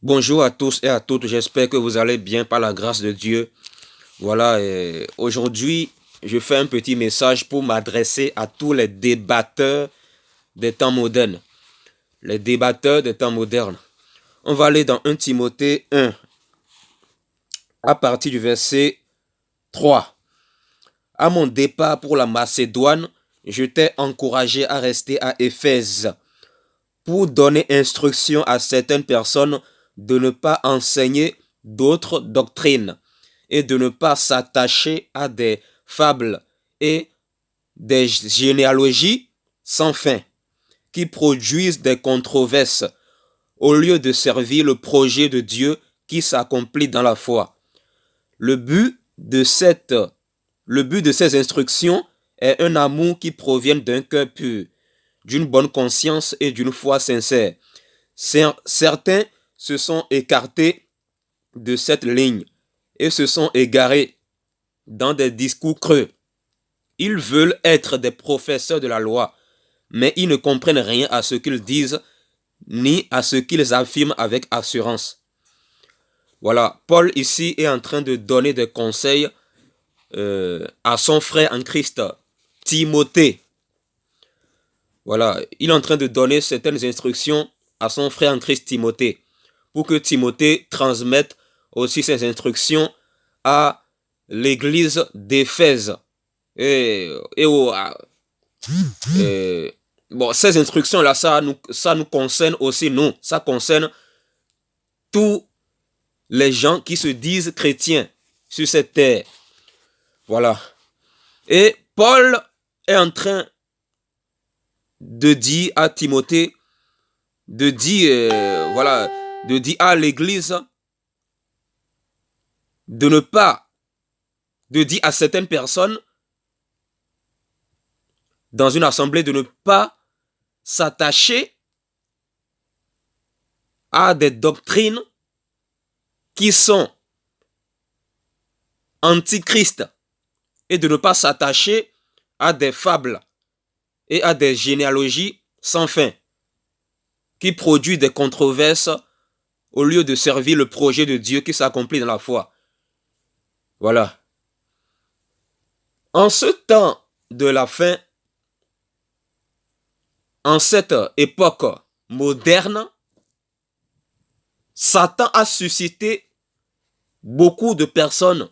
Bonjour à tous et à toutes, j'espère que vous allez bien par la grâce de Dieu. Voilà, aujourd'hui, je fais un petit message pour m'adresser à tous les débatteurs des temps modernes. Les débatteurs des temps modernes. On va aller dans 1 Timothée 1, à partir du verset 3. À mon départ pour la Macédoine, je t'ai encouragé à rester à Éphèse pour donner instruction à certaines personnes de ne pas enseigner d'autres doctrines et de ne pas s'attacher à des fables et des généalogies sans fin qui produisent des controverses au lieu de servir le projet de Dieu qui s'accomplit dans la foi. Le but de ces instructions est un amour qui provient d'un cœur pur, d'une bonne conscience et d'une foi sincère. Certains se sont écartés de cette ligne et se sont égarés dans des discours creux. Ils veulent être des professeurs de la loi, mais ils ne comprennent rien à ce qu'ils disent ni à ce qu'ils affirment avec assurance. Voilà, Paul ici est en train de donner des conseils à son frère en Christ, Timothée. Voilà, il est en train de donner certaines instructions à son frère en Christ, Timothée, pour que Timothée transmette aussi ses instructions à l'église d'Éphèse. Et bon, ces instructions-là, ça nous concerne aussi, nous. Ça concerne tous les gens qui se disent chrétiens sur cette terre. Voilà. Et Paul est en train de dire à Timothée, de dire à l'église de ne pas, de dire à certaines personnes dans une assemblée de ne pas s'attacher à des doctrines qui sont antichrist et de ne pas s'attacher à des fables et à des généalogies sans fin qui produisent des controverses au lieu de servir le projet de Dieu qui s'accomplit dans la foi. Voilà. En ce temps de la fin, en cette époque moderne, Satan a suscité beaucoup de personnes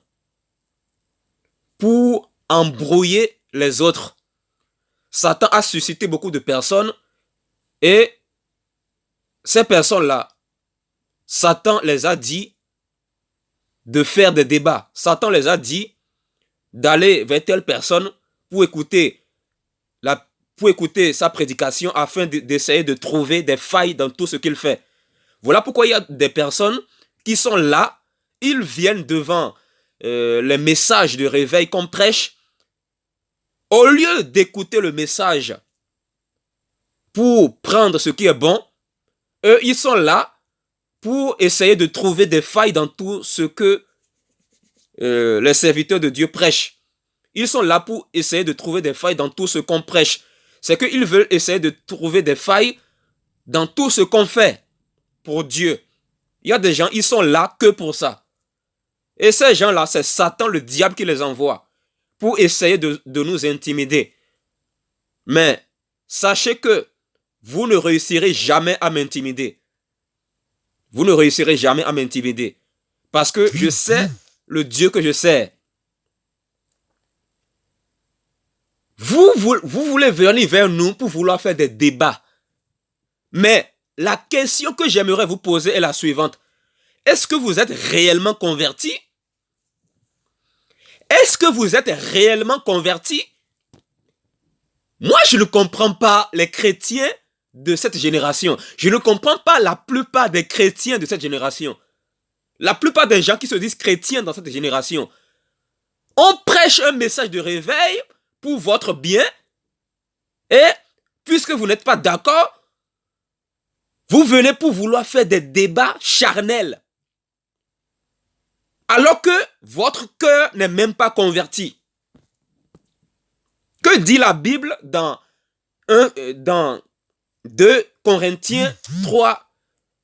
pour embrouiller les autres. Satan a suscité beaucoup de personnes et ces personnes-là, Satan les a dit de faire des débats. Satan les a dit d'aller vers telle personne pour écouter sa prédication afin d'essayer de trouver des failles dans tout ce qu'il fait. Voilà pourquoi il y a des personnes qui sont là, ils viennent devant les messages de réveil qu'on prêche. Au lieu d'écouter le message pour prendre ce qui est bon, eux, ils sont là pour essayer de trouver des failles dans tout ce que les serviteurs de Dieu prêchent. Ils sont là pour essayer de trouver des failles dans tout ce qu'on prêche. C'est qu'ils veulent essayer de trouver des failles dans tout ce qu'on fait pour Dieu. Il y a des gens, ils sont là que pour ça. Et ces gens-là, c'est Satan, le diable, qui les envoie pour essayer de nous intimider. Mais sachez que vous ne réussirez jamais à m'intimider. Vous ne réussirez jamais à m'intimider. Parce que je sais le Dieu que je sers. Vous voulez venir vers nous pour vouloir faire des débats. Mais la question que j'aimerais vous poser est la suivante. Est-ce que vous êtes réellement converti? Est-ce que vous êtes réellement converti? Moi, je ne comprends pas les chrétiens de cette génération. Je ne comprends pas la plupart des chrétiens de cette génération. La plupart des gens qui se disent chrétiens dans cette génération. On prêche un message de réveil pour votre bien. Et puisque vous n'êtes pas d'accord, vous venez pour vouloir faire des débats charnels. Alors que votre cœur n'est même pas converti. Que dit la Bible dans 2 Corinthiens 3,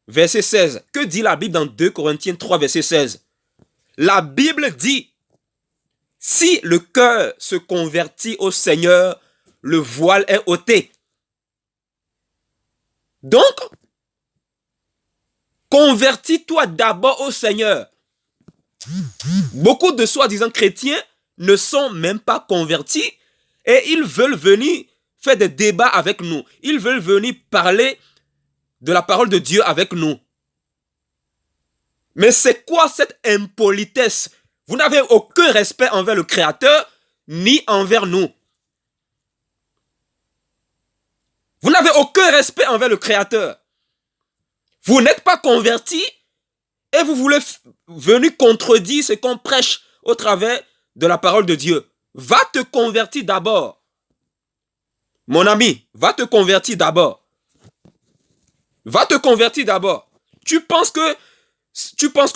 verset 16. Que dit la Bible dans 2 Corinthiens 3, verset 16? La Bible dit, si le cœur se convertit au Seigneur, le voile est ôté. Donc, convertis-toi d'abord au Seigneur. Beaucoup de soi-disant chrétiens ne sont même pas convertis et ils veulent venir faire des débats avec nous. Ils veulent venir parler de la parole de Dieu avec nous. Mais c'est quoi cette impolitesse? Vous n'avez aucun respect envers le Créateur ni envers nous. Vous n'avez aucun respect envers le Créateur. Vous n'êtes pas convertis et vous voulez venir contredire ce qu'on prêche au travers de la parole de Dieu. Va te convertir d'abord. Mon ami, va te convertir d'abord. Va te convertir d'abord. Tu penses que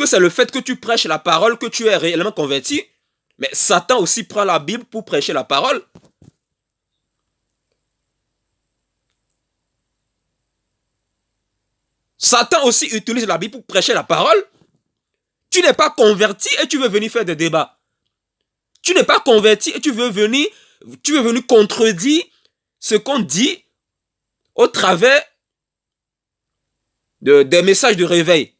c'est le fait que tu prêches la parole que tu es réellement converti? Mais Satan aussi prend la Bible pour prêcher la parole. Satan aussi utilise la Bible pour prêcher la parole. Tu n'es pas converti et tu veux venir faire des débats. Tu n'es pas converti et tu veux venir contredire ce qu'on dit au travers des messages de réveil.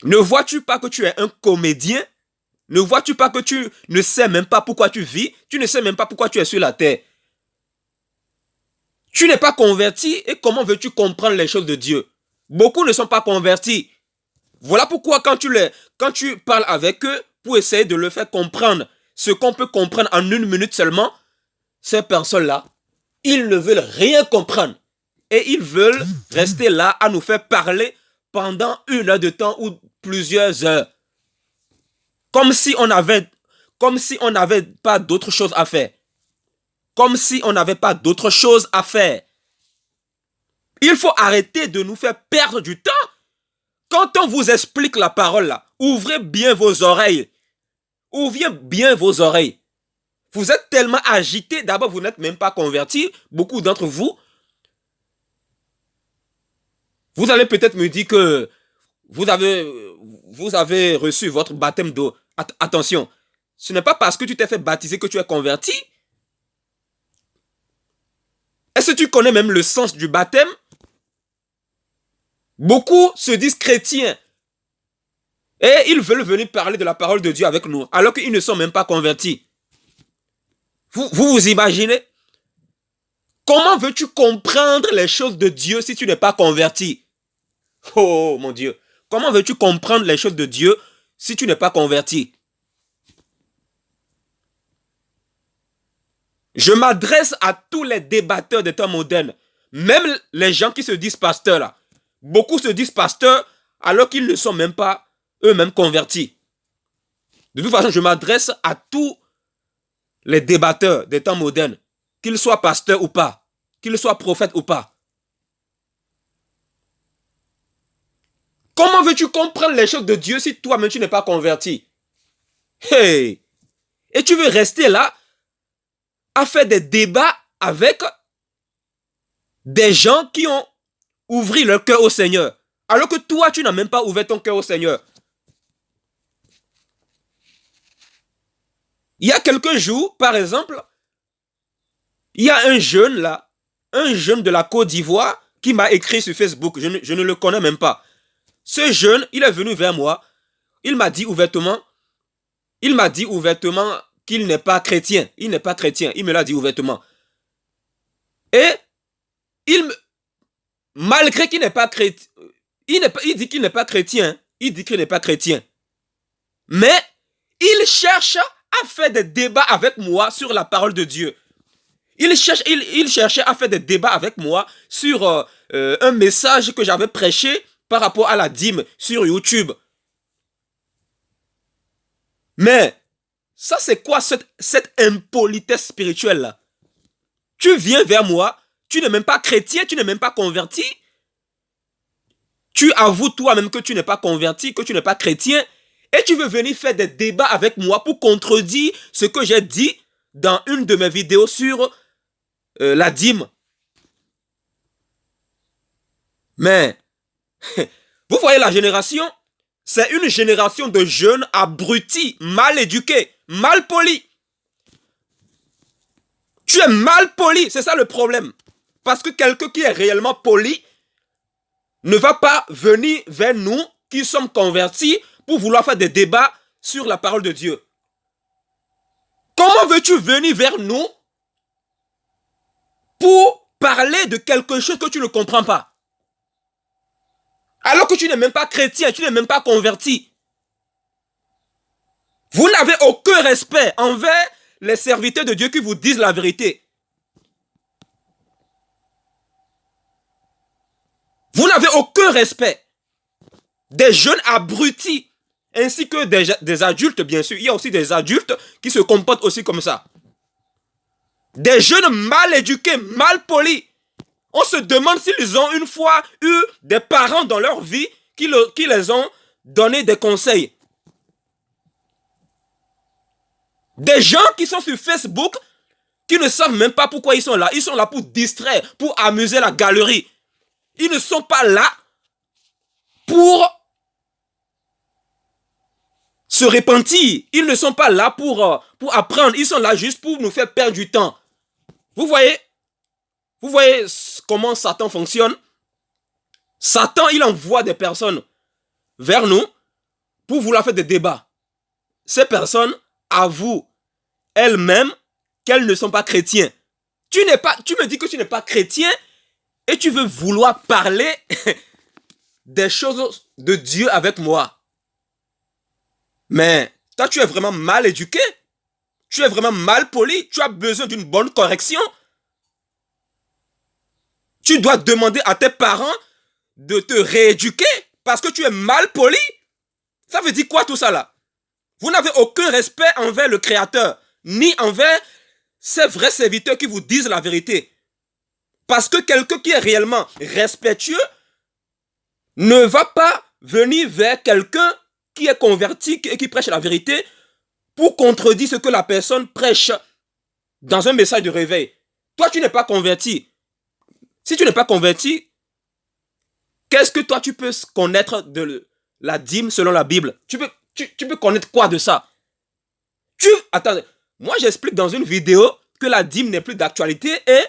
Ne vois-tu pas que tu es un comédien? Ne vois-tu pas que tu ne sais même pas pourquoi tu vis? Tu ne sais même pas pourquoi tu es sur la terre. Tu n'es pas converti et comment veux-tu comprendre les choses de Dieu? Beaucoup ne sont pas convertis. Voilà pourquoi quand tu parles avec eux pour essayer de le faire comprendre ce qu'on peut comprendre en 1 minute seulement, ces personnes-là, ils ne veulent rien comprendre. Et ils veulent rester là à nous faire parler pendant 1 heure de temps ou plusieurs heures. Comme si on n'avait pas d'autre chose à faire. Comme si on n'avait pas d'autre chose à faire. Il faut arrêter de nous faire perdre du temps. Quand on vous explique la parole là, ouvrez bien vos oreilles. Ouvrez bien vos oreilles. Vous êtes tellement agités, d'abord vous n'êtes même pas convertis, beaucoup d'entre vous. Vous allez peut-être me dire que vous avez reçu votre baptême d'eau. Attention, ce n'est pas parce que tu t'es fait baptiser que tu es converti. Est-ce que tu connais même le sens du baptême? Beaucoup se disent chrétiens et ils veulent venir parler de la parole de Dieu avec nous alors qu'ils ne sont même pas convertis. Vous imaginez? Comment veux-tu comprendre les choses de Dieu si tu n'es pas converti? Oh mon Dieu! Comment veux-tu comprendre les choses de Dieu si tu n'es pas converti? Je m'adresse à tous les débatteurs des temps modernes, même les gens qui se disent pasteurs là. Beaucoup se disent pasteurs alors qu'ils ne sont même pas eux-mêmes convertis. De toute façon, je m'adresse à tous les débatteurs des temps modernes, qu'ils soient pasteurs ou pas, qu'ils soient prophètes ou pas. Comment veux-tu comprendre les choses de Dieu si toi-même tu n'es pas converti? Hey! Et tu veux rester là à faire des débats avec des gens qui ont ouvert leur cœur au Seigneur, alors que toi, tu n'as même pas ouvert ton cœur au Seigneur. Il y a quelques jours, par exemple, il y a un jeune là, un jeune de la Côte d'Ivoire qui m'a écrit sur Facebook, je ne le connais même pas. Ce jeune, il est venu vers moi, il m'a dit ouvertement qu'il n'est pas chrétien, il me l'a dit ouvertement. Et malgré qu'il n'est pas chrétien, il dit qu'il n'est pas chrétien, mais il cherche à faire des débats avec moi sur la parole de Dieu. Il cherchait à faire des débats avec moi sur un message que j'avais prêché par rapport à la dîme sur YouTube. Mais ça, c'est quoi cette impolitesse spirituelle là? Tu viens vers moi, tu n'es même pas chrétien, tu n'es même pas converti. Tu avoues toi-même que tu n'es pas converti, que tu n'es pas chrétien, et tu veux venir faire des débats avec moi pour contredire ce que j'ai dit dans une de mes vidéos sur la dîme. Mais Vous voyez la génération? C'est une génération de jeunes abrutis, mal éduqués, mal polis. Tu es mal poli, c'est ça le problème. Parce que quelqu'un qui est réellement poli ne va pas venir vers nous qui sommes convertis pour vouloir faire des débats sur la parole de Dieu. Comment veux-tu venir vers nous pour parler de quelque chose que tu ne comprends pas? Alors que tu n'es même pas chrétien, tu n'es même pas converti. Vous n'avez aucun respect envers les serviteurs de Dieu qui vous disent la vérité. Vous n'avez aucun respect. Des jeunes abrutis, ainsi que des adultes, bien sûr. Il y a aussi des adultes qui se comportent aussi comme ça. Des jeunes mal éduqués, mal polis. On se demande s'ils ont une fois eu des parents dans leur vie qui les ont donné des conseils. Des gens qui sont sur Facebook, qui ne savent même pas pourquoi ils sont là. Ils sont là pour distraire, pour amuser la galerie. Ils ne sont pas là pour se repentir. Ils ne sont pas là pour apprendre. Ils sont là juste pour nous faire perdre du temps. Vous voyez comment Satan fonctionne? Satan, il envoie des personnes vers nous pour vouloir faire des débats. Ces personnes avouent elles-mêmes qu'elles ne sont pas chrétiens. Tu me dis que tu n'es pas chrétien et tu veux vouloir parler des choses de Dieu avec moi. Mais toi, tu es vraiment mal éduqué. Tu es vraiment mal poli. Tu as besoin d'une bonne correction. Tu dois demander à tes parents de te rééduquer parce que tu es mal poli. Ça veut dire quoi tout ça là? Vous n'avez aucun respect envers le Créateur, ni envers ces vrais serviteurs qui vous disent la vérité. Parce que quelqu'un qui est réellement respectueux ne va pas venir vers quelqu'un qui est converti et qui prêche la vérité pour contredire ce que la personne prêche dans un message de réveil. Toi, tu n'es pas converti. Si tu n'es pas converti, qu'est-ce que toi tu peux connaître de la dîme selon la Bible? Tu peux connaître quoi de ça? Attends, moi j'explique dans une vidéo que la dîme n'est plus d'actualité et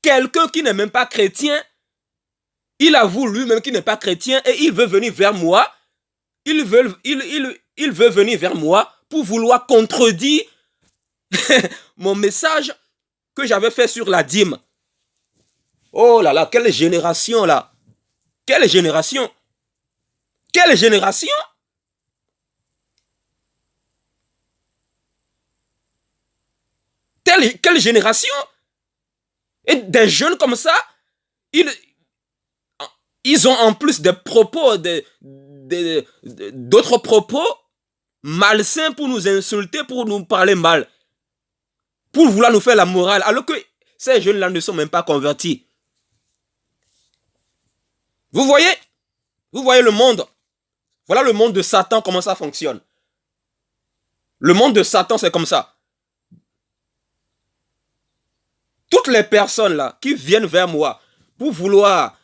quelqu'un qui n'est même pas chrétien, il avoue lui-même qu'il n'est pas chrétien et il veut venir vers moi. Il veut venir vers moi pour vouloir contredire mon message que j'avais fait sur la dîme. Oh là là, quelle génération là! Quelle génération! Quelle génération! Quelle génération! Et des jeunes comme ça, ils ont en plus des propos, d'autres propos malsains pour nous insulter, pour nous parler mal, pour vouloir nous faire la morale, alors que ces jeunes-là ne sont même pas convertis. Vous voyez le monde. Voilà le monde de Satan, comment ça fonctionne. Le monde de Satan, c'est comme ça. Toutes les personnes là qui viennent vers moi pour vouloir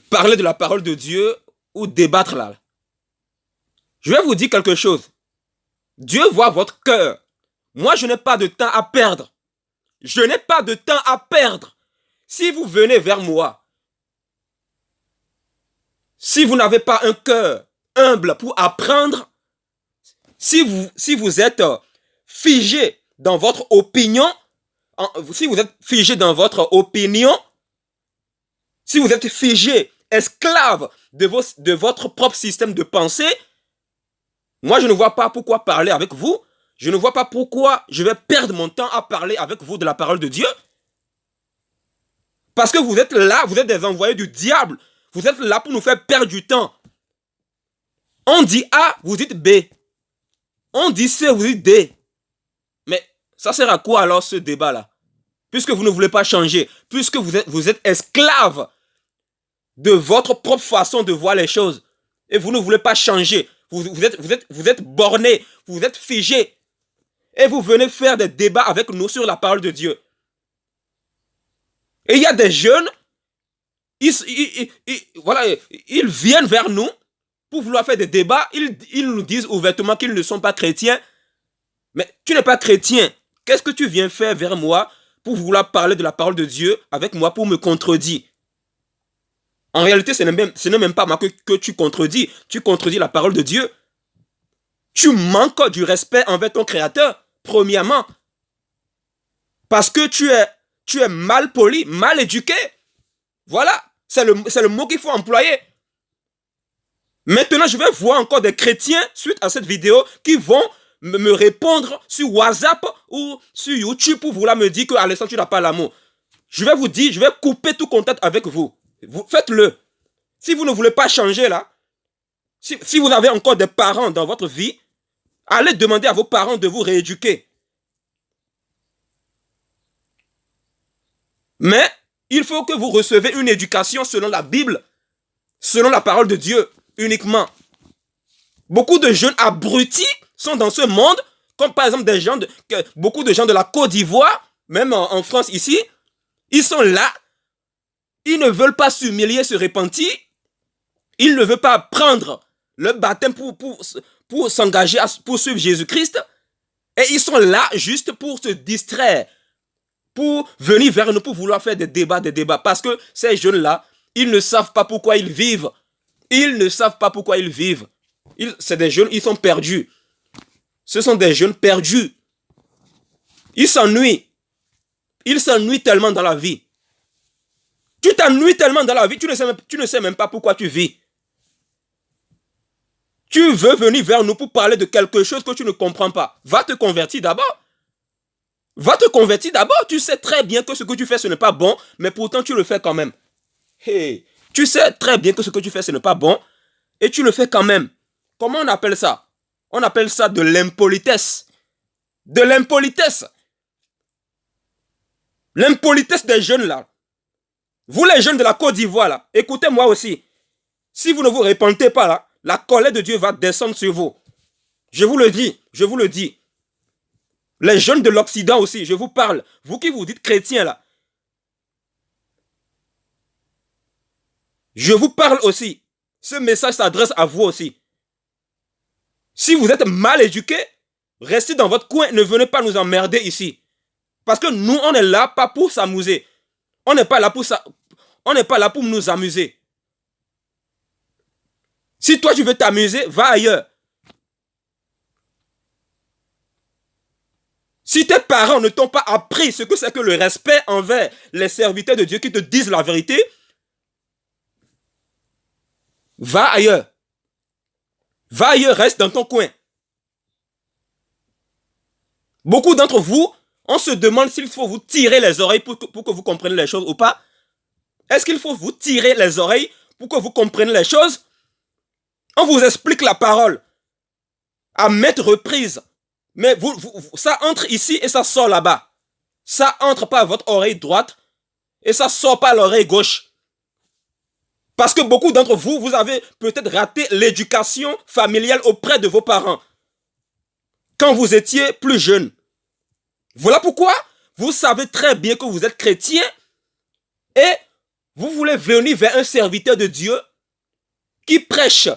parler de la parole de Dieu ou débattre là, je vais vous dire quelque chose. Dieu voit votre cœur. Moi, je n'ai pas de temps à perdre. Je n'ai pas de temps à perdre. Si vous venez vers moi, si vous n'avez pas un cœur humble pour apprendre, si vous êtes figé dans votre opinion, si vous êtes figé dans votre opinion, si vous êtes figé, esclave de votre propre système de pensée, moi je ne vois pas pourquoi parler avec vous. Je ne vois pas pourquoi je vais perdre mon temps à parler avec vous de la parole de Dieu. Parce que vous êtes là, vous êtes des envoyés du diable. Vous êtes là pour nous faire perdre du temps. On dit A, vous dites B. On dit C, vous dites D. Mais ça sert à quoi alors ce débat-là? Puisque vous ne voulez pas changer, puisque vous êtes esclave de votre propre façon de voir les choses. Et vous ne voulez pas changer. Vous êtes borné, vous êtes figé. Et vous venez faire des débats avec nous sur la parole de Dieu. Et il y a des jeunes Voilà, ils viennent vers nous pour vouloir faire des débats. Ils nous disent ouvertement qu'ils ne sont pas chrétiens. Mais tu n'es pas chrétien. Qu'est-ce que tu viens faire vers moi pour vouloir parler de la parole de Dieu avec moi pour me contredire? En réalité, ce n'est même pas moi que tu contredis. Tu contredis la parole de Dieu. Tu manques du respect envers ton Créateur, premièrement. Parce que tu es mal poli, mal éduqué. Voilà, c'est le mot qu'il faut employer. Maintenant, je vais voir encore des chrétiens, suite à cette vidéo, qui vont me répondre sur WhatsApp ou sur YouTube pour vouloir me dire que Alessandre, tu n'as pas l'amour. Je vais vous dire, je vais couper tout contact avec vous. Faites-le. Si vous ne voulez pas changer là, si vous avez encore des parents dans votre vie, allez demander à vos parents de vous rééduquer. Mais il faut que vous recevez une éducation selon la Bible, selon la parole de Dieu uniquement. Beaucoup de jeunes abrutis sont dans ce monde, comme par exemple beaucoup de gens de la Côte d'Ivoire, même en France ici, ils sont là, ils ne veulent pas s'humilier, se repentir, ils ne veulent pas prendre le baptême pour s'engager, pour suivre Jésus-Christ, et ils sont là juste pour se distraire, pour venir vers nous, pour vouloir faire des débats, parce que ces jeunes-là, ils ne savent pas pourquoi ils vivent. Ils ne savent pas pourquoi ils vivent. C'est des jeunes, ils sont perdus. Ce sont des jeunes perdus. Ils s'ennuient. Ils s'ennuient tellement dans la vie. Tu t'ennuies tellement dans la vie, tu ne sais même pas pourquoi tu vis. Tu veux venir vers nous pour parler de quelque chose que tu ne comprends pas. Va te convertir d'abord. Va te convertir d'abord. Tu sais très bien que ce que tu fais, ce n'est pas bon, mais pourtant tu le fais quand même. Hey, tu sais très bien que ce que tu fais, ce n'est pas bon, et tu le fais quand même. Comment on appelle ça? On appelle ça de l'impolitesse. De l'impolitesse. L'impolitesse des jeunes là. Vous les jeunes de la Côte d'Ivoire là, écoutez-moi aussi. Si vous ne vous repentez pas là, la colère de Dieu va descendre sur vous. Je vous le dis, je vous le dis. Les jeunes de l'Occident aussi, je vous parle. Vous qui vous dites chrétiens là. Je vous parle aussi. Ce message s'adresse à vous aussi. Si vous êtes mal éduqués, restez dans votre coin, ne venez pas nous emmerder ici. Parce que nous, on est là pas pour s'amuser. On n'est pas là pour nous amuser. Si toi tu veux t'amuser, va ailleurs. Si tes parents ne t'ont pas appris ce que c'est que le respect envers les serviteurs de Dieu qui te disent la vérité, va ailleurs. Va ailleurs, reste dans ton coin. Beaucoup d'entre vous, on se demande s'il faut vous tirer les oreilles pour que vous compreniez les choses ou pas. Est-ce qu'il faut vous tirer les oreilles pour que vous compreniez les choses? On vous explique la parole à maintes reprises. Mais ça entre ici et ça sort là-bas. Ça entre pas à votre oreille droite et ça sort pas à l'oreille gauche. Parce que beaucoup d'entre vous, vous avez peut-être raté l'éducation familiale auprès de vos parents quand vous étiez plus jeune. Voilà pourquoi vous savez très bien que vous êtes chrétien et vous voulez venir vers un serviteur de Dieu qui prêche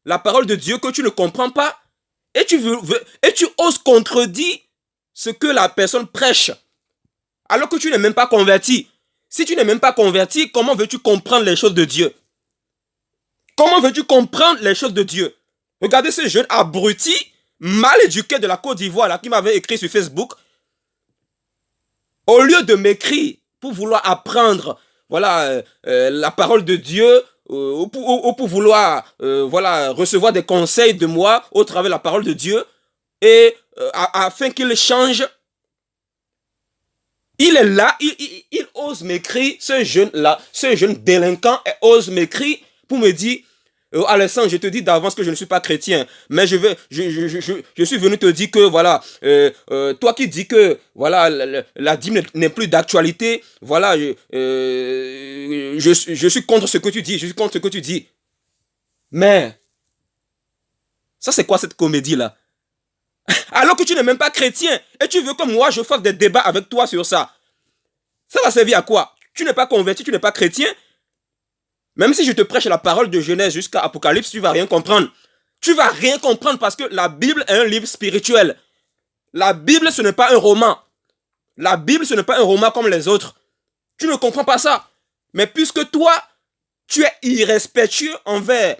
la parole de Dieu que tu ne comprends pas et tu oses contredire ce que la personne prêche alors que tu n'es même pas converti. Si tu n'es même pas converti, comment veux-tu comprendre les choses de Dieu? Comment veux-tu comprendre les choses de Dieu? Regardez ce jeune abruti, mal éduqué de la Côte d'Ivoire là, qui m'avait écrit sur Facebook. Au lieu de m'écrire pour vouloir apprendre voilà, la parole de Dieu, ou pour vouloir voilà, recevoir des conseils de moi au travers de la parole de Dieu, et afin qu'il change, il est là, il ose m'écrire, ce jeune-là, ce jeune délinquant ose m'écrire pour me dire Alessandre, je te dis d'avance que je ne suis pas chrétien, mais je suis venu te dire que voilà, toi qui dis que voilà la dîme n'est plus d'actualité, voilà, je suis contre ce que tu dis, je suis contre ce que tu dis. Mais ça c'est quoi cette comédie là? Alors que tu n'es même pas chrétien et tu veux que moi je fasse des débats avec toi sur ça. Ça va servir à quoi? Tu n'es pas converti, tu n'es pas chrétien. Même si je te prêche la parole de Genèse jusqu'à Apocalypse, tu ne vas rien comprendre. Tu ne vas rien comprendre parce que la Bible est un livre spirituel. La Bible, ce n'est pas un roman. La Bible, ce n'est pas un roman comme les autres. Tu ne comprends pas ça. Mais puisque toi, tu es irrespectueux envers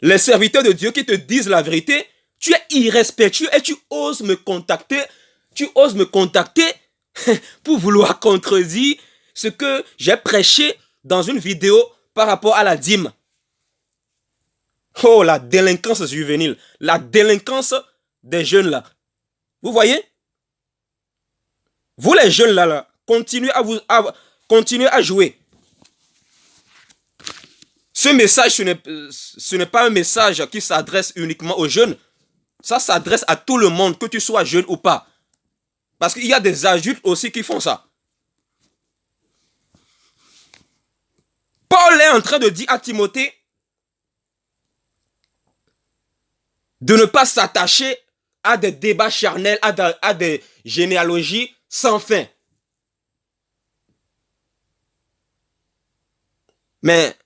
les serviteurs de Dieu qui te disent la vérité, tu es irrespectueux et tu oses me contacter. Tu oses me contacter pour vouloir contredire ce que j'ai prêché dans une vidéo par rapport à la dîme. Oh, la délinquance juvénile. La délinquance des jeunes là. Vous voyez? Vous les jeunes là, continuez à jouer. Ce message, ce n'est pas un message qui s'adresse uniquement aux jeunes. Ça s'adresse à tout le monde, que tu sois jeune ou pas. Parce qu'il y a des adultes aussi qui font ça. Paul est en train de dire à Timothée de ne pas s'attacher à des débats charnels, à des généalogies sans fin. Mais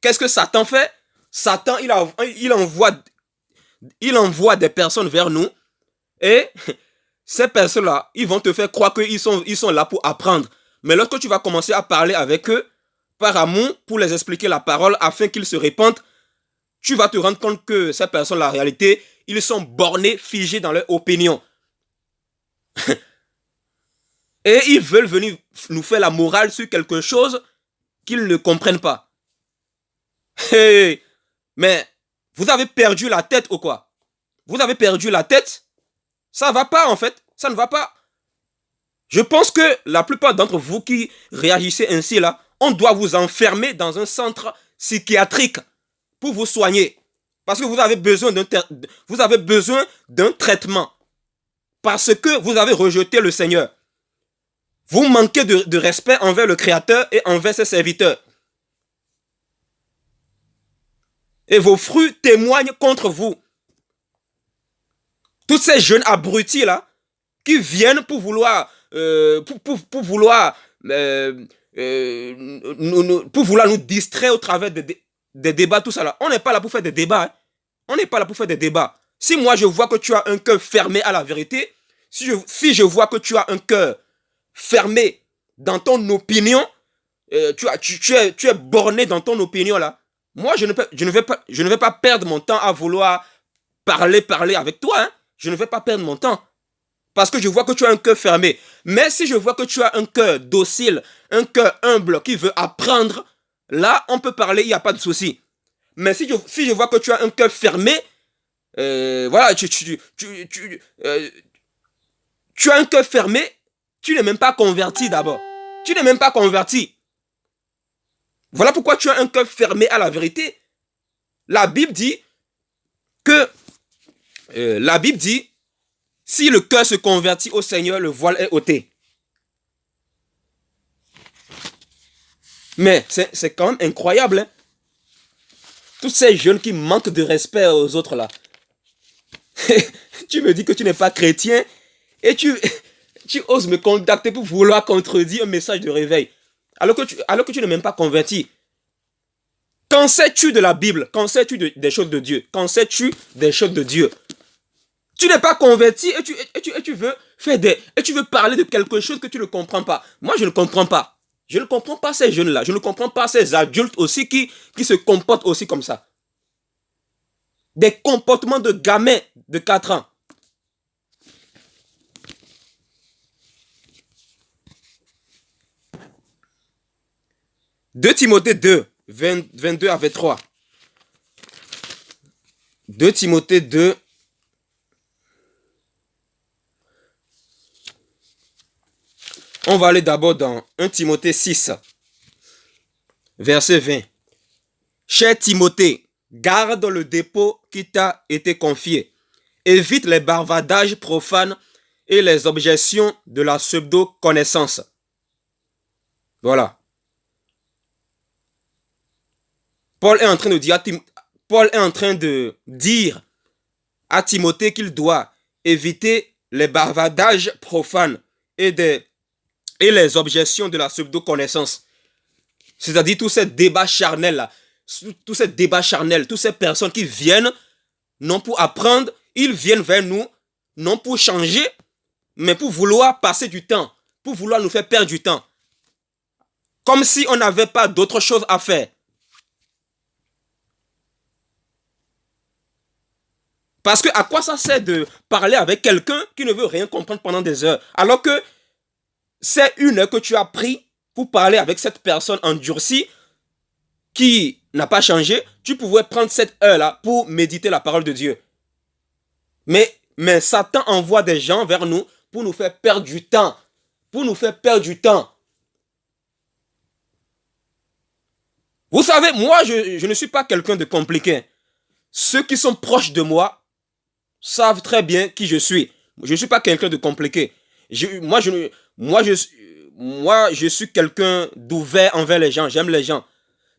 qu'est-ce que Satan fait? Satan, il envoie des personnes vers nous et ces personnes-là, ils vont te faire croire qu'ils sont là pour apprendre. Mais lorsque tu vas commencer à parler avec eux, par amour, pour les expliquer la parole afin qu'ils se répandent, tu vas te rendre compte que ces personnes, la réalité, ils sont bornés, figés dans leur opinion. Et ils veulent venir nous faire la morale sur quelque chose qu'ils ne comprennent pas. Hey, mais vous avez perdu la tête ou quoi? Vous avez perdu la tête? Ça ne va pas en fait, ça ne va pas. Je pense que la plupart d'entre vous qui réagissez ainsi là, on doit vous enfermer dans un centre psychiatrique pour vous soigner. Parce que vous avez besoin d'un traitement. Parce que vous avez rejeté le Seigneur. Vous manquez de respect envers le Créateur et envers ses serviteurs. Et vos fruits témoignent contre vous. Tous ces jeunes abrutis là, qui viennent pour vouloir nous distraire au travers des débats, tout ça là. On n'est pas là pour faire des débats. Hein. On n'est pas là pour faire des débats. Si moi je vois que tu as un cœur fermé à la vérité, si je vois que tu as un cœur fermé dans ton opinion, tu es borné dans ton opinion là, moi je ne vais pas perdre mon temps à vouloir parler avec toi. Hein. Je ne vais pas perdre mon temps. Parce que je vois que tu as un cœur fermé. Mais si je vois que tu as un cœur docile, un cœur humble qui veut apprendre, là, on peut parler, il n'y a pas de souci. Mais si je vois que tu as un cœur fermé, voilà, tu as un cœur fermé, tu n'es même pas converti d'abord. Tu n'es même pas converti. Voilà pourquoi tu as un cœur fermé à la vérité. La Bible dit que si le cœur se convertit au Seigneur, le voile est ôté. Mais c'est quand même incroyable. Hein? Tous ces jeunes qui manquent de respect aux autres là. Tu me dis que tu n'es pas chrétien et tu oses me contacter pour vouloir contredire un message de réveil. Alors que tu n'es même pas converti. Qu'en sais-tu de la Bible? Qu'en sais-tu des choses de Dieu? Qu'en sais-tu des choses de Dieu? Tu n'es pas converti et tu veux parler de quelque chose que tu ne comprends pas. Moi, je ne comprends pas. Je ne comprends pas ces jeunes-là. Je ne comprends pas ces adultes aussi qui se comportent aussi comme ça. Des comportements de gamins de 4 ans. « 2 Timothée 2, 22 à 23. 2 Timothée 2, on va aller d'abord dans 1 Timothée 6, verset 20. Cher Timothée, garde le dépôt qui t'a été confié. Évite les bavardages profanes et les objections de la pseudo-connaissance. Voilà. Paul est en train de dire à Timothée qu'il doit éviter les bavardages profanes et les objections de la pseudo-connaissance. C'est-à-dire tous ces débats charnels là, tous ces débats charnels, toutes ces personnes qui viennent non pour apprendre, ils viennent vers nous non pour changer, mais pour vouloir passer du temps, pour vouloir nous faire perdre du temps. Comme si on n'avait pas d'autre chose à faire. Parce que à quoi ça sert de parler avec quelqu'un qui ne veut rien comprendre pendant des heures, alors que c'est une heure que tu as pris pour parler avec cette personne endurcie qui n'a pas changé, tu pouvais prendre cette heure-là pour méditer la parole de Dieu. Mais Satan envoie des gens vers nous pour nous faire perdre du temps. Pour nous faire perdre du temps. Vous savez, moi, je ne suis pas quelqu'un de compliqué. Ceux qui sont proches de moi savent très bien qui je suis. Je ne suis pas quelqu'un de compliqué. Moi, je suis quelqu'un d'ouvert envers les gens. J'aime les gens.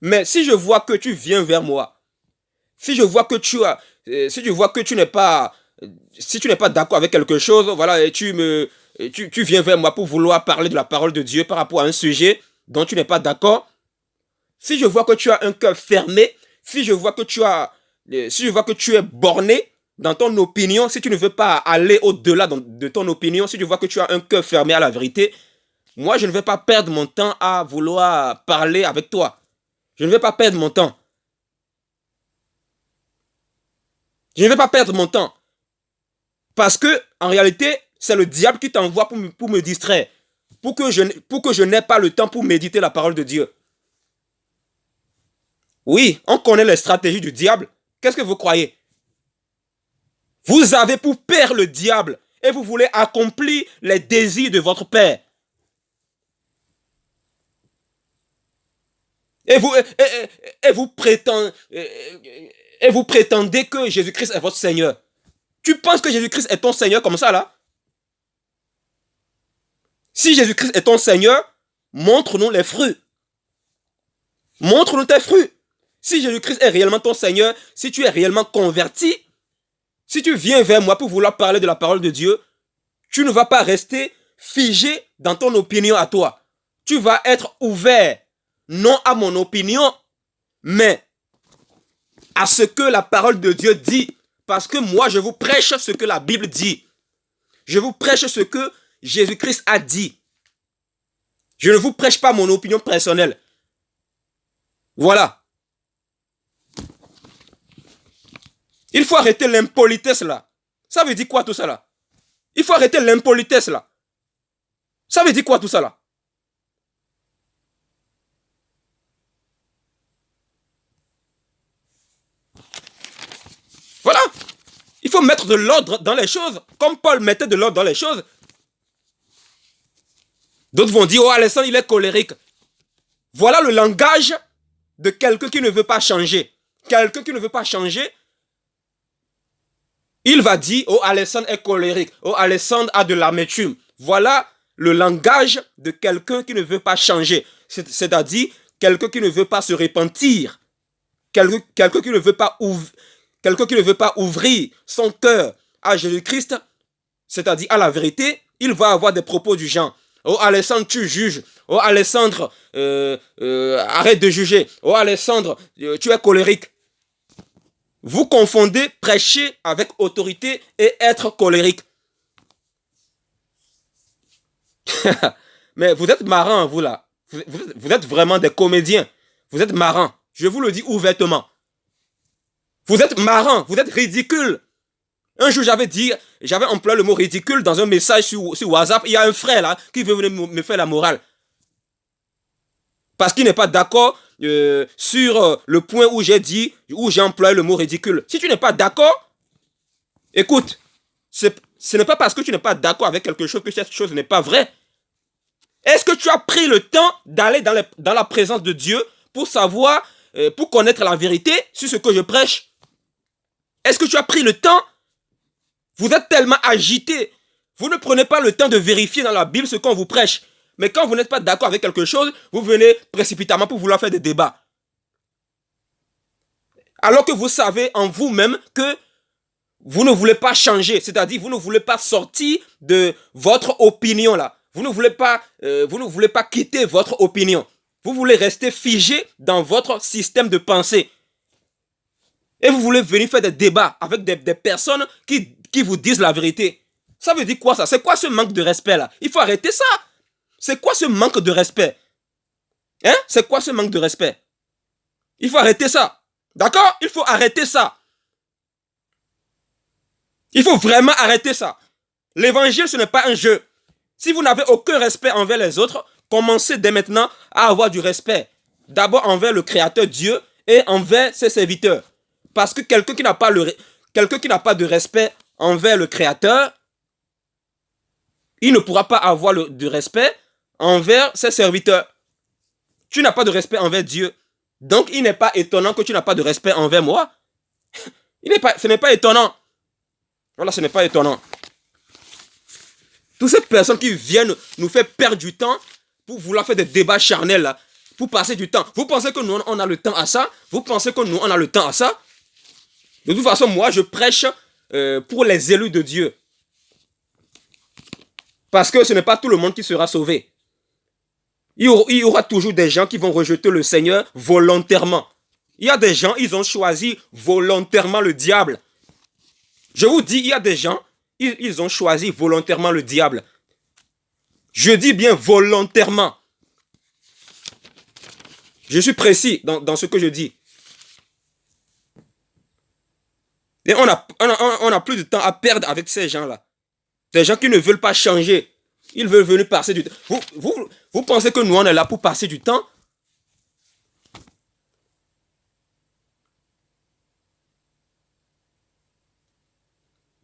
Mais si je vois que tu viens vers moi, si je vois que tu n'es pas, si tu n'es pas d'accord avec quelque chose, voilà, et tu viens vers moi pour vouloir parler de la parole de Dieu par rapport à un sujet dont tu n'es pas d'accord, si je vois que tu as un cœur fermé, si je vois que tu es borné dans ton opinion, si tu ne veux pas aller au-delà de ton opinion, si je vois que tu as un cœur fermé à la vérité, moi, je ne vais pas perdre mon temps à vouloir parler avec toi. Je ne vais pas perdre mon temps. Je ne vais pas perdre mon temps. Parce que, en réalité, c'est le diable qui t'envoie pour me distraire. Pour que je n'ai pas le temps pour méditer la parole de Dieu. Oui, on connaît les stratégies du diable. Qu'est-ce que vous croyez? Vous avez pour père le diable et vous voulez accomplir les désirs de votre père. Et vous prétendez que Jésus-Christ est votre Seigneur. Tu penses que Jésus-Christ est ton Seigneur comme ça là? Si Jésus-Christ est ton Seigneur, montre-nous les fruits. Montre-nous tes fruits. Si Jésus-Christ est réellement ton Seigneur, si tu es réellement converti, si tu viens vers moi pour vouloir parler de la parole de Dieu, tu ne vas pas rester figé dans ton opinion à toi. Tu vas être ouvert, non à mon opinion, mais à ce que la parole de Dieu dit. Parce que moi, je vous prêche ce que la Bible dit. Je vous prêche ce que Jésus-Christ a dit. Je ne vous prêche pas mon opinion personnelle. Voilà. Il faut arrêter l'impolitesse là. Ça veut dire quoi tout ça là? Il faut arrêter l'impolitesse là. Ça veut dire quoi tout ça là? Voilà. Il faut mettre de l'ordre dans les choses. Comme Paul mettait de l'ordre dans les choses. D'autres vont dire, oh Alessandre, il est colérique. Voilà le langage de quelqu'un qui ne veut pas changer. Quelqu'un qui ne veut pas changer, il va dire, oh Alessandre est colérique. Oh Alessandre a de l'amertume. Voilà le langage de quelqu'un qui ne veut pas changer. C'est-à-dire, quelqu'un qui ne veut pas se repentir. Quelqu'un qui ne veut pas ouvrir son cœur à Jésus-Christ, c'est-à-dire à la vérité, il va avoir des propos du genre, oh Alessandre, tu juges. Oh Alessandre, arrête de juger. Oh Alessandre, tu es colérique. Vous confondez prêcher avec autorité et être colérique. Mais vous êtes marrants, vous là. Vous êtes vraiment des comédiens. Vous êtes marrants. Je vous le dis ouvertement. Vous êtes marrants, vous êtes ridicules. Un jour, j'avais employé le mot ridicule dans un message sur WhatsApp. Il y a un frère là qui veut venir me faire la morale. Parce qu'il n'est pas d'accord sur le point où j'ai employé le mot ridicule. Si tu n'es pas d'accord, écoute, ce n'est pas parce que tu n'es pas d'accord avec quelque chose que cette chose n'est pas vraie. Est-ce que tu as pris le temps d'aller dans la présence de Dieu pour savoir, pour connaître la vérité sur ce que je prêche? Est-ce que tu as pris le temps? Vous êtes tellement agité. Vous ne prenez pas le temps de vérifier dans la Bible ce qu'on vous prêche. Mais quand vous n'êtes pas d'accord avec quelque chose, vous venez précipitamment pour vouloir faire des débats. Alors que vous savez en vous-même que vous ne voulez pas changer. C'est-à-dire, vous ne voulez pas sortir de votre opinion là. Vous ne voulez pas quitter votre opinion. Vous voulez rester figé dans votre système de pensée. Et vous voulez venir faire des débats avec des personnes qui vous disent la vérité. Ça veut dire quoi ça? C'est quoi ce manque de respect là? Il faut arrêter ça. C'est quoi ce manque de respect? Hein? C'est quoi ce manque de respect? Il faut arrêter ça. D'accord? Il faut arrêter ça. Il faut vraiment arrêter ça. L'évangile, ce n'est pas un jeu. Si vous n'avez aucun respect envers les autres, commencez dès maintenant à avoir du respect. D'abord envers le Créateur Dieu et envers ses serviteurs. Parce que quelqu'un qui n'a pas de respect envers le Créateur, il ne pourra pas avoir du respect envers ses serviteurs. Tu n'as pas de respect envers Dieu. Donc, il n'est pas étonnant que tu n'as pas de respect envers moi. Ce n'est pas étonnant. Voilà, ce n'est pas étonnant. Toutes ces personnes qui viennent nous faire perdre du temps pour vouloir faire des débats charnels, là, pour passer du temps. Vous pensez que nous, on a le temps à ça? Vous pensez que nous, on a le temps à ça? De toute façon, moi, je prêche pour les élus de Dieu. Parce que ce n'est pas tout le monde qui sera sauvé. Il y aura toujours des gens qui vont rejeter le Seigneur volontairement. Il y a des gens, ils ont choisi volontairement le diable. Je vous dis, il y a des gens, ils ont choisi volontairement le diable. Je dis bien volontairement. Je suis précis dans ce que je dis. Et on a plus de temps à perdre avec ces gens-là. Des gens qui ne veulent pas changer. Ils veulent venir passer du temps. Vous pensez que nous, on est là pour passer du temps?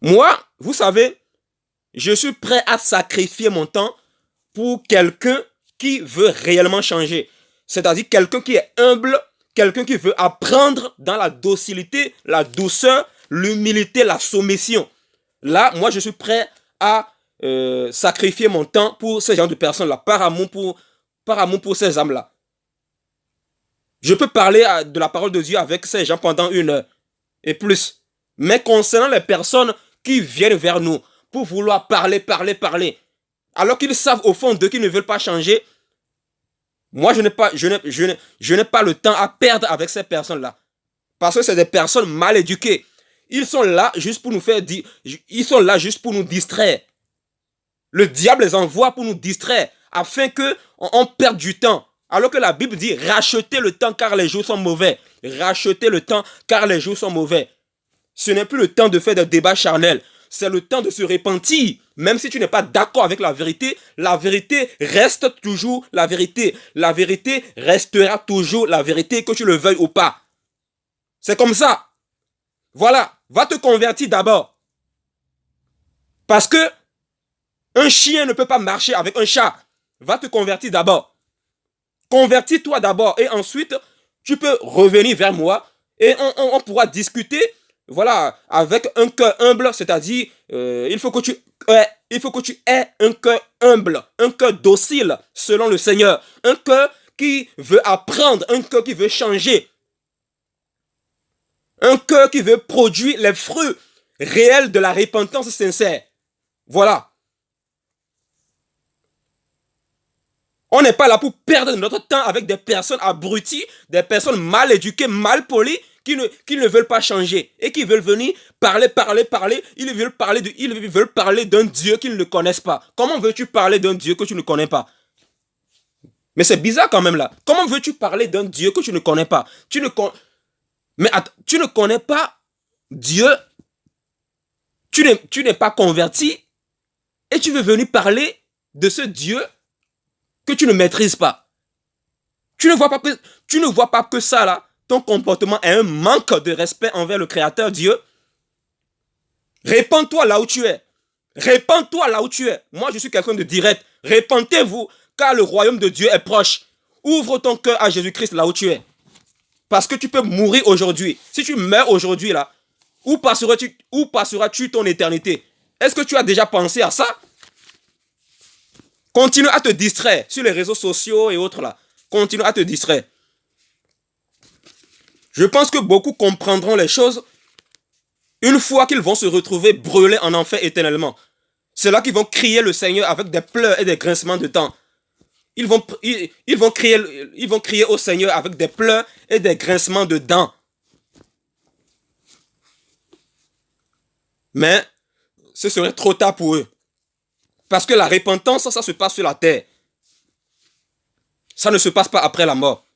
Moi, vous savez, je suis prêt à sacrifier mon temps pour quelqu'un qui veut réellement changer. C'est-à-dire quelqu'un qui est humble, quelqu'un qui veut apprendre dans la docilité, la douceur, l'humilité, la soumission. Là, moi, je suis prêt à sacrifier mon temps pour ce genre de personnes-là, par amour pour ces âmes-là. Je peux parler de la parole de Dieu avec ces gens pendant 1 heure et plus. Mais concernant les personnes qui viennent vers nous pour vouloir parler, alors qu'ils savent au fond d'eux qu'ils ne veulent pas changer, moi, je n'ai pas le temps à perdre avec ces personnes-là. Parce que c'est des personnes mal éduquées. Ils sont là juste pour nous ils sont là juste pour nous distraire. Le diable les envoie pour nous distraire, afin qu'on perde du temps. Alors que la Bible dit, rachetez le temps car les jours sont mauvais. Rachetez le temps car les jours sont mauvais. Ce n'est plus le temps de faire des débats charnels. C'est le temps de se repentir. Même si tu n'es pas d'accord avec la vérité reste toujours la vérité. La vérité restera toujours la vérité, que tu le veuilles ou pas. C'est comme ça. Voilà, va te convertir d'abord. Parce que un chien ne peut pas marcher avec un chat. Va te convertir d'abord. Convertis-toi d'abord et ensuite, tu peux revenir vers moi et on pourra discuter, voilà, avec un cœur humble, c'est-à-dire, il faut que tu aies un cœur humble, un cœur docile selon le Seigneur, un cœur qui veut apprendre, un cœur qui veut changer, un cœur qui veut produire les fruits réels de la repentance sincère. Voilà. On n'est pas là pour perdre notre temps avec des personnes abruties, des personnes mal éduquées, mal polies, qui ne veulent pas changer et qui veulent venir parler. Ils veulent parler d'un Dieu qu'ils ne connaissent pas. Comment veux-tu parler d'un Dieu que tu ne connais pas? Mais c'est bizarre quand même là. Comment veux-tu parler d'un Dieu que tu ne connais pas? Mais attends, tu ne connais pas Dieu, tu n'es pas converti et tu veux venir parler de ce Dieu que tu ne maîtrises pas. Tu ne vois pas que ça là, ton comportement est un manque de respect envers le Créateur Dieu. Répands-toi là où tu es. Répands-toi là où tu es. Moi, je suis quelqu'un de direct. Répentez-vous, car le royaume de Dieu est proche. Ouvre ton cœur à Jésus-Christ là où tu es. Parce que tu peux mourir aujourd'hui. Si tu meurs aujourd'hui là, où passeras-tu ton éternité? Est-ce que tu as déjà pensé à ça? Continue à te distraire sur les réseaux sociaux et autres là. Continue à te distraire. Je pense que beaucoup comprendront les choses une fois qu'ils vont se retrouver brûlés en enfer éternellement. C'est là qu'ils vont crier le Seigneur avec des pleurs et des grincements de dents. Ils vont crier au Seigneur avec des pleurs et des grincements de dents. Mais ce serait trop tard pour eux. Parce que la repentance, ça se passe sur la terre. Ça ne se passe pas après la mort.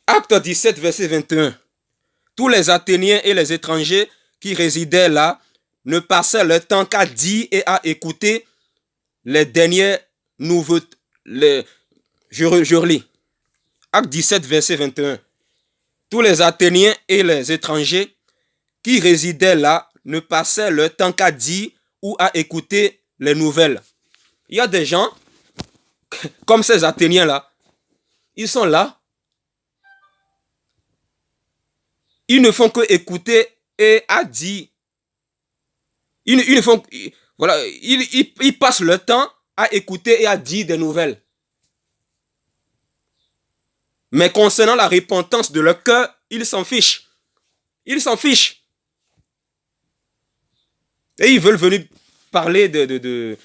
Acte 17, verset 21. Tous les Athéniens et les étrangers qui résidaient là ne passaient leur temps qu'à dire et à écouter les dernières nouveautés. Je relis. Acte 17, verset 21. Tous les Athéniens et les étrangers qui résidaient là ne passaient leur temps qu'à dire ou à écouter les nouvelles. Il y a des gens, comme ces Athéniens-là, ils sont là, ils ne font que écouter et à dire. Ils passent leur temps à écouter et à dire des nouvelles. Mais concernant la repentance de leur cœur, ils s'en fichent. Ils s'en fichent. Et ils veulent venir parler de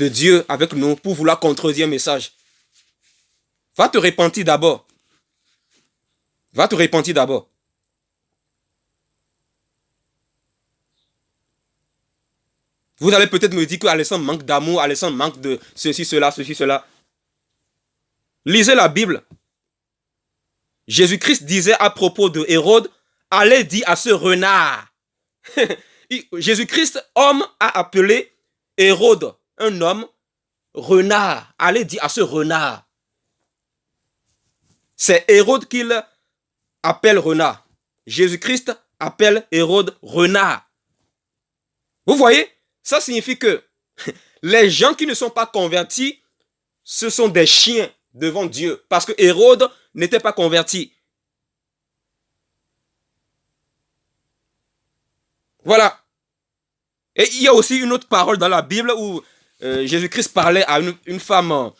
Dieu avec nous pour vouloir contredire un message. Va te repentir d'abord. Va te repentir d'abord. Vous allez peut-être me dire que Alessandre manque d'amour, Alessandre manque de ceci, cela. Lisez la Bible. Jésus-Christ disait à propos de Hérode, allez dire à ce renard. Jésus-Christ, homme, a appelé Hérode, un homme, renard. Allez dire à ce renard. C'est Hérode qu'il appelle renard. Jésus-Christ appelle Hérode renard. Vous voyez? Ça signifie que les gens qui ne sont pas convertis, ce sont des chiens devant Dieu. Parce que Hérode n'était pas converti. Voilà. Et il y a aussi une autre parole dans la Bible où Jésus-Christ parlait à une femme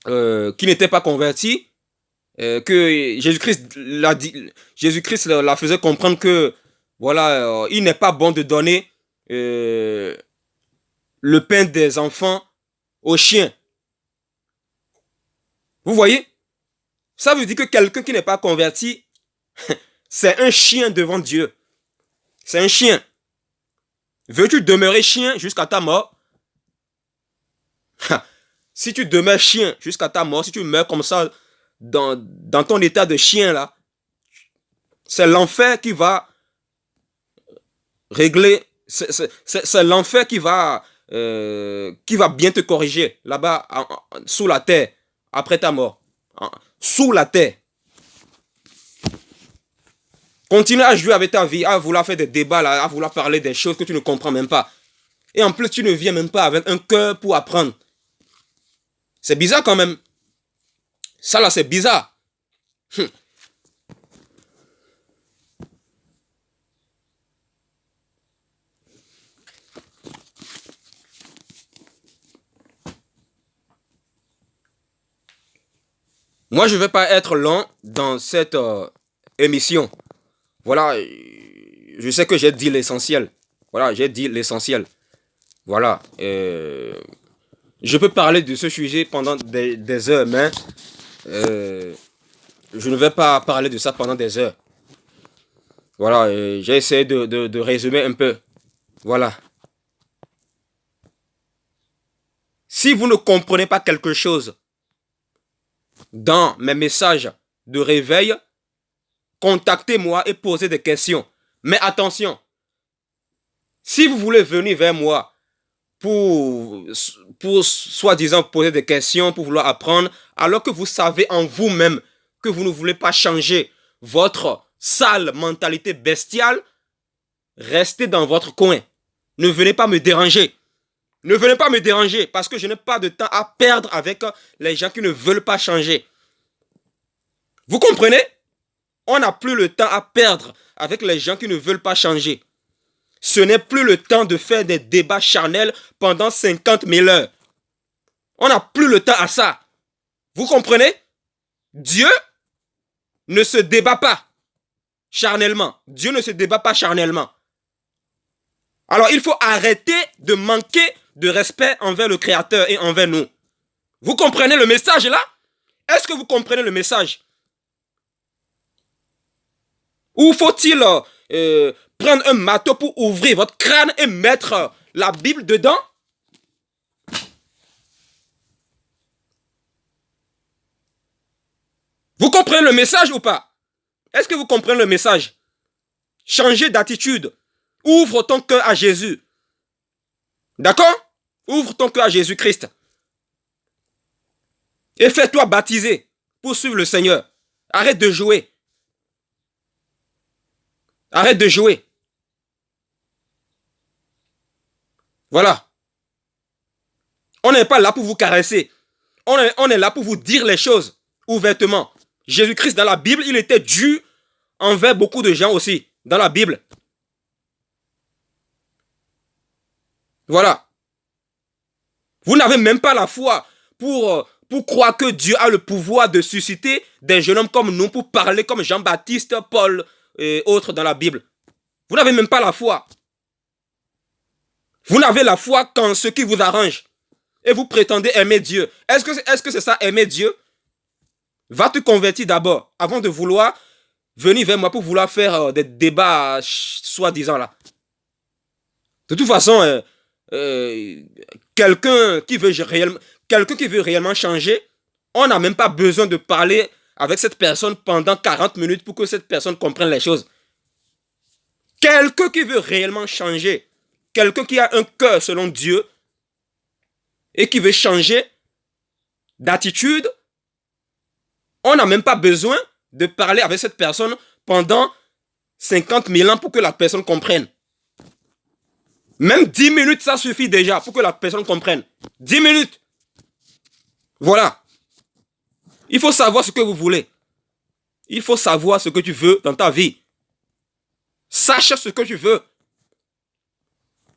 qui n'était pas convertie, que Jésus-Christ la faisait comprendre que voilà, il n'est pas bon de donner le pain des enfants aux chiens. Vous voyez? Ça veut dire que quelqu'un qui n'est pas converti, c'est un chien devant Dieu. C'est un chien. Veux-tu demeurer chien jusqu'à ta mort? Si tu demeures chien jusqu'à ta mort, si tu meurs comme ça, dans ton état de chien là, c'est l'enfer qui va régler, c'est l'enfer qui va bien te corriger là-bas, sous la terre, après ta mort. Sous la terre. Continue à jouer avec ta vie, à vouloir faire des débats, là, à vouloir parler des choses que tu ne comprends même pas. Et en plus, tu ne viens même pas avec un cœur pour apprendre. C'est bizarre quand même. Ça là, c'est bizarre. Moi, je ne vais pas être long dans cette émission. Voilà, je sais que j'ai dit l'essentiel. Voilà, j'ai dit l'essentiel. Voilà. Je peux parler de ce sujet pendant des heures, mais je ne vais pas parler de ça pendant des heures. Voilà, j'ai essayé de résumer un peu. Voilà. Si vous ne comprenez pas quelque chose dans mes messages de réveil, contactez-moi et posez des questions. Mais attention, si vous voulez venir vers moi pour soi-disant poser des questions, pour vouloir apprendre, alors que vous savez en vous-même que vous ne voulez pas changer votre sale mentalité bestiale, restez dans votre coin. Ne venez pas me déranger. Ne venez pas me déranger parce que je n'ai pas de temps à perdre avec les gens qui ne veulent pas changer. Vous comprenez? On n'a plus le temps à perdre avec les gens qui ne veulent pas changer. Ce n'est plus le temps de faire des débats charnels pendant 50 000 heures. On n'a plus le temps à ça. Vous comprenez? Dieu ne se débat pas. charnellement. Dieu ne se débat pas charnellement. Alors, il faut arrêter de manquer de respect envers le Créateur et envers nous. Vous comprenez le message là? Est-ce que vous comprenez le message? Ou faut-il prendre un marteau pour ouvrir votre crâne et mettre la Bible dedans? Vous comprenez le message ou pas? Est-ce que vous comprenez le message? Changer d'attitude. Ouvre ton cœur à Jésus. D'accord? Ouvre ton cœur à Jésus-Christ. Et fais-toi baptiser pour suivre le Seigneur. Arrête de jouer. Arrête de jouer. Voilà. On n'est pas là pour vous caresser. On est là pour vous dire les choses ouvertement. Jésus-Christ dans la Bible, il était dur envers beaucoup de gens aussi. Dans la Bible. Voilà. Vous n'avez même pas la foi pour croire que Dieu a le pouvoir de susciter des jeunes hommes comme nous pour parler comme Jean-Baptiste, Paul et autres dans la Bible. Vous n'avez même pas la foi. Vous n'avez la foi qu'en ce qui vous arrange. Et vous prétendez aimer Dieu. Est-ce que c'est ça, aimer Dieu? Va te convertir d'abord, avant de vouloir venir vers moi pour vouloir faire des débats soi-disant là. De toute façon, quelqu'un qui veut réellement changer, on n'a même pas besoin de parler avec cette personne pendant 40 minutes pour que cette personne comprenne les choses. Quelqu'un qui veut réellement changer, quelqu'un qui a un cœur selon Dieu et qui veut changer d'attitude, on n'a même pas besoin de parler avec cette personne pendant 50 000 ans pour que la personne comprenne. Même 10 minutes, ça suffit déjà pour que la personne comprenne. 10 minutes. Voilà. Il faut savoir ce que vous voulez. Il faut savoir ce que tu veux dans ta vie. Sache ce que tu veux.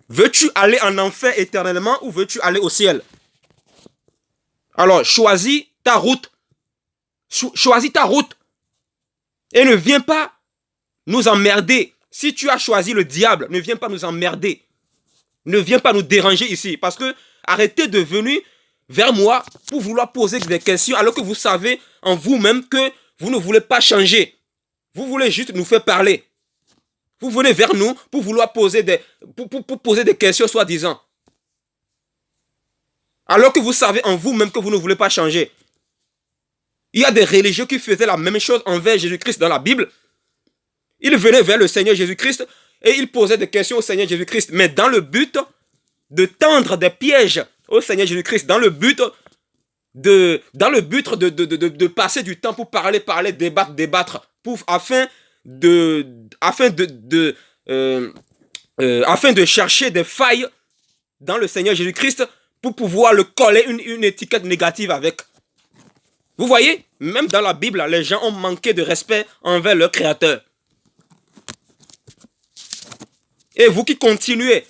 Veux-tu aller en enfer éternellement ou veux-tu aller au ciel? Alors, choisis ta route. Choisis ta route. Et ne viens pas nous emmerder. Si tu as choisi le diable, ne viens pas nous emmerder. Ne viens pas nous déranger ici. Parce que arrêtez de venir vers moi pour vouloir poser des questions alors que vous savez en vous-même que vous ne voulez pas changer. Vous voulez juste nous faire parler. Vous venez vers nous pour vouloir poser des questions soi-disant. Alors que vous savez en vous-même que vous ne voulez pas changer. Il y a des religieux qui faisaient la même chose envers Jésus-Christ dans la Bible. Ils venaient vers le Seigneur Jésus-Christ et ils posaient des questions au Seigneur Jésus-Christ, mais dans le but de tendre des pièges au Seigneur Jésus-Christ, dans le but de passer du temps pour parler, débattre, afin de chercher des failles dans le Seigneur Jésus-Christ pour pouvoir le coller une étiquette négative avec. Vous voyez, même dans la Bible, les gens ont manqué de respect envers leur Créateur. Et vous qui continuez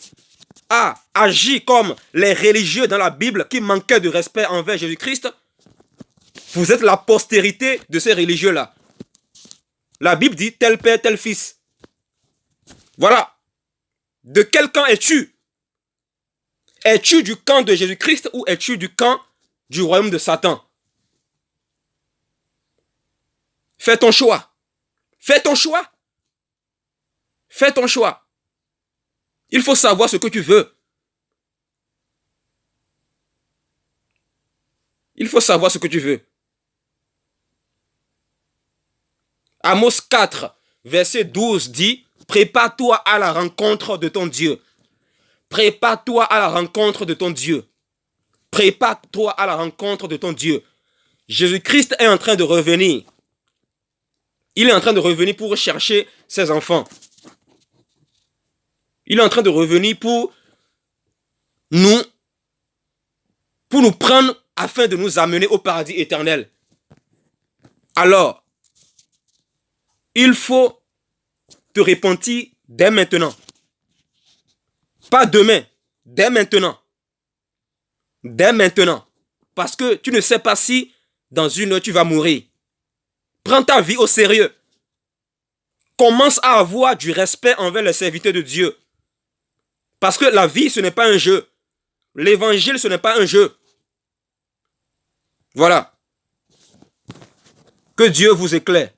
à agir comme les religieux dans la Bible qui manquaient de respect envers Jésus-Christ, vous êtes la postérité de ces religieux-là. La Bible dit tel père, tel fils. Voilà. De quel camp es-tu? Es-tu du camp de Jésus-Christ ou es-tu du camp du royaume de Satan? Fais ton choix. Fais ton choix. Fais ton choix. Il faut savoir ce que tu veux. Il faut savoir ce que tu veux. Amos 4, verset 12 dit, « Prépare-toi à la rencontre de ton Dieu. Prépare-toi à la rencontre de ton Dieu. Prépare-toi à la rencontre de ton Dieu. » Jésus-Christ est en train de revenir. Il est en train de revenir pour chercher ses enfants. Il est en train de revenir pour nous prendre afin de nous amener au paradis éternel. Alors, il faut te repentir dès maintenant. Pas demain, dès maintenant. Dès maintenant. Parce que tu ne sais pas si dans une heure tu vas mourir. Prends ta vie au sérieux. commence à avoir du respect envers les serviteurs de Dieu. Parce que la vie, ce n'est pas un jeu. L'évangile, ce n'est pas un jeu. Voilà. Que Dieu vous éclaire.